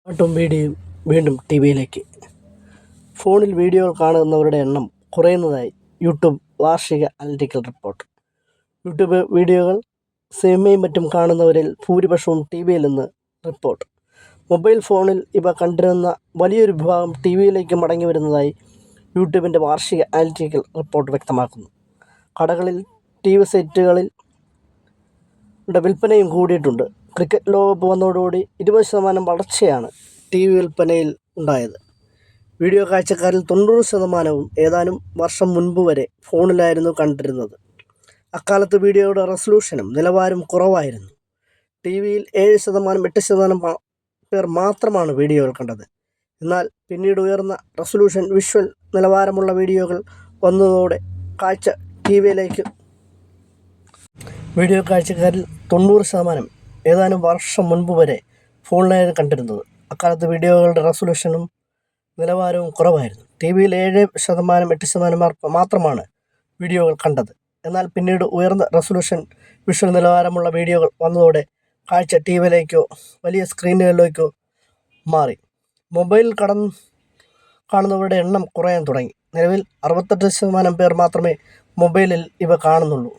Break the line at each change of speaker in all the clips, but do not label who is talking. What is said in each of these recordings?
പാട്ടും വീണ്ടും ടി വിയിലേക്ക്. ഫോണിൽ വീഡിയോകൾ കാണുന്നവരുടെ എണ്ണം കുറയുന്നതായി യൂട്യൂബ് വാർഷിക അനലിറ്റിക്കൽ റിപ്പോർട്ട്. യൂട്യൂബ് വീഡിയോകൾ സിനിമയും മറ്റും കാണുന്നവരിൽ ഭൂരിപക്ഷവും ടി വിയിലെന്ന് റിപ്പോർട്ട്. മൊബൈൽ ഫോണിൽ ഇവ കണ്ടിരുന്ന വലിയൊരു വിഭാഗം ടി വിയിലേക്ക് മടങ്ങി വരുന്നതായി യൂട്യൂബിൻ്റെ വാർഷിക അനലിറ്റിക്കൽ റിപ്പോർട്ട് വ്യക്തമാക്കുന്നു. കടകളിൽ ടി വി സെറ്റുകളിൽ വിൽപ്പനയും കൂടിയിട്ടുണ്ട്. ക്രിക്കറ്റ് ലോകകപ്പ് വന്നതോടുകൂടി 20% വളർച്ചയാണ് ടി വി വിൽപ്പനയിൽ ഉണ്ടായത്. വീഡിയോ കാഴ്ചക്കാരിൽ 90% ഏതാനും വർഷം മുൻപ് വരെ ഫോണിലായിരുന്നു കണ്ടിരുന്നത്. അക്കാലത്ത് വീഡിയോയുടെ റെസൊല്യൂഷനും നിലവാരവും കുറവായിരുന്നു. ടി വിയിൽ 7%, 8% പേർ മാത്രമാണ് വീഡിയോകൾ കണ്ടത്. എന്നാൽ പിന്നീട് ഉയർന്ന റെസൊല്യൂഷൻ വിഷ്വൽ നിലവാരമുള്ള വീഡിയോകൾ വന്നതോടെ കാഴ്ച ടി വിയിലേക്ക്. വീഡിയോ കാഴ്ചക്കാരിൽ 90% ഏതാനും വർഷം മുൻപ് വരെ ഫോണിലായിരുന്നു കണ്ടിരുന്നത്. അക്കാലത്ത് വീഡിയോകളുടെ റെസൊല്യൂഷനും നിലവാരവും കുറവായിരുന്നു. ടി വിയിൽ 7%, 8% മാത്രമാണ് വീഡിയോകൾ കണ്ടത്. എന്നാൽ പിന്നീട് ഉയർന്ന റെസൊല്യൂഷൻ വിഷ്വൽ നിലവാരമുള്ള വീഡിയോകൾ വന്നതോടെ കാഴ്ച ടി വിയിലേക്കോ വലിയ സ്ക്രീനുകളിലേക്കോ മാറി. മൊബൈൽ കാണുന്നവരുടെ എണ്ണം കുറയാൻ തുടങ്ങി. നിലവിൽ 68% പേർ മാത്രമേ മൊബൈലിൽ ഇവ കാണുന്നുള്ളൂ.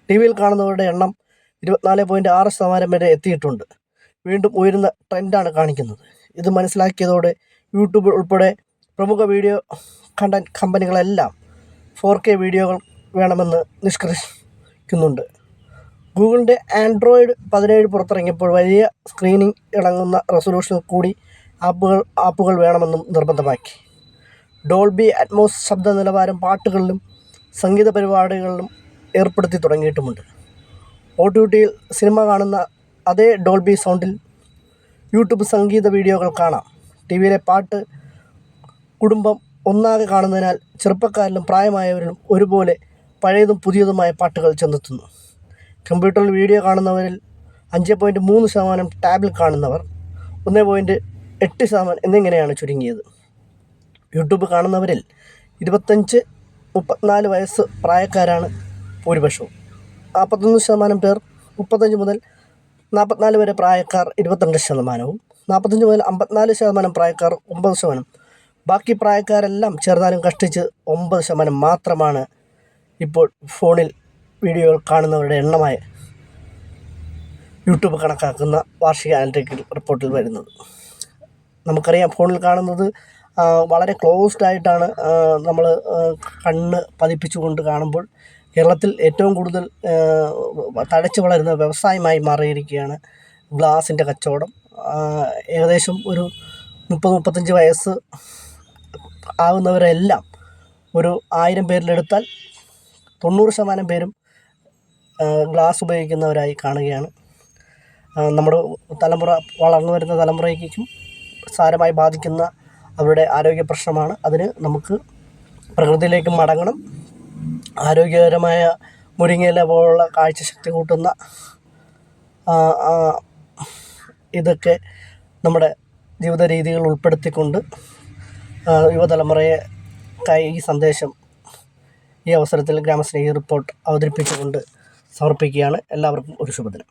ടി വിയിൽ കാണുന്നവരുടെ എണ്ണം 24.6% വരെ എത്തിയിട്ടുണ്ട്. വീണ്ടും ഉയരുന്ന ട്രെൻഡാണ് കാണിക്കുന്നത്. ഇത് മനസ്സിലാക്കിയതോടെ യൂട്യൂബ് ഉൾപ്പെടെ പ്രമുഖ വീഡിയോ കണ്ടന്റ് കമ്പനികളെല്ലാം 4K വീഡിയോകൾ വേണമെന്ന് നിഷ്കർഷിക്കുന്നുണ്ട്. ഗൂഗിളിൻ്റെ ആൻഡ്രോയിഡ് 17 പുറത്തിറങ്ങിയപ്പോൾ വലിയ സ്ക്രീനിങ് ഇണങ്ങുന്ന റെസൊല്യൂഷനിൽ കൂടി ആപ്പുകൾ വേണമെന്നും നിർബന്ധമാക്കി. ഡോൾബി അറ്റ്മോസ് ശബ്ദ നിലവാരം പാട്ടുകളിലും സംഗീത പരിപാടികളിലും ഏർപ്പെടുത്തി തുടങ്ങിയിട്ടുമുണ്ട്. OTTയിൽ സിനിമ കാണുന്ന അതേ ഡോൾബി സൗണ്ടിൽ യൂട്യൂബ് സംഗീത വീഡിയോകൾ കാണാം. ടി വിയിലെ പാട്ട് കുടുംബം ഒന്നാകെ കാണുന്നതിനാൽ ചെറുപ്പക്കാരിലും പ്രായമായവരിലും ഒരുപോലെ പഴയതും പുതിയതുമായ പാട്ടുകൾ ചെന്നെത്തുന്നു. കമ്പ്യൂട്ടറിൽ വീഡിയോ കാണുന്നവരിൽ 5.3%, ടാബിൽ കാണുന്നവർ 1.8% എന്നിങ്ങനെയാണ് ചുരുങ്ങിയത്. യൂട്യൂബ് കാണുന്നവരിൽ 25-34 വയസ്സ് പ്രായക്കാരാണ് ഭൂരിപക്ഷവും. 41% പേർ 35 മുതൽ 44 വരെ പ്രായക്കാർ 22%, 45 മുതൽ 54% പ്രായക്കാർ 9%. ബാക്കി പ്രായക്കാരെല്ലാം ചേർന്നാലും കഷ്ടിച്ച് 9% മാത്രമാണ് ഇപ്പോൾ ഫോണിൽ വീഡിയോകൾ കാണുന്നവരുടെ എണ്ണമായി യൂട്യൂബ് കണക്കാക്കുന്ന വാർഷിക അനലിറ്റിക്കൽ റിപ്പോർട്ടിൽ വരുന്നത്. നമുക്കറിയാം, ഫോണിൽ കാണുന്നത് വളരെ ക്ലോസ്ഡ് ആയിട്ടാണ് നമ്മൾ കണ്ണ് പതിപ്പിച്ചുകൊണ്ട് കാണുമ്പോൾ. കേരളത്തിൽ ഏറ്റവും കൂടുതൽ തഴച്ചു വളരുന്ന വ്യവസായമായി മാറിയിരിക്കുകയാണ് ഗ്ലാസിൻ്റെ കച്ചവടം. ഏകദേശം ഒരു 30-35 വയസ്സ് ആകുന്നവരെല്ലാം ഒരു 1000 പേരിലെടുത്താൽ 90% പേരും ഗ്ലാസ് ഉപയോഗിക്കുന്നവരായി കാണുകയാണ്. നമ്മുടെ തലമുറ, വളർന്നു വരുന്ന തലമുറയ്ക്കും സാരമായി ബാധിക്കുന്ന അവരുടെ ആരോഗ്യ പ്രശ്നമാണ്. അതിന് നമുക്ക് പ്രകൃതിയിലേക്ക് മടങ്ങണം. ആരോഗ്യകരമായ മുരിങ്ങയില പോലുള്ള കാഴ്ചശക്തി കൂട്ടുന്ന ഇതൊക്കെ നമ്മുടെ ജീവിത രീതികൾ ഉൾപ്പെടുത്തിക്കൊണ്ട് യുവതലമുറയെ ഈ സന്ദേശം ഈ അവസരത്തിൽ ഗ്രാമസ്നേഹി റിപ്പോർട്ട് അവതരിപ്പിച്ചുകൊണ്ട് സമർപ്പിക്കുകയാണ്. എല്ലാവർക്കും ഒരു ശുഭദിനം.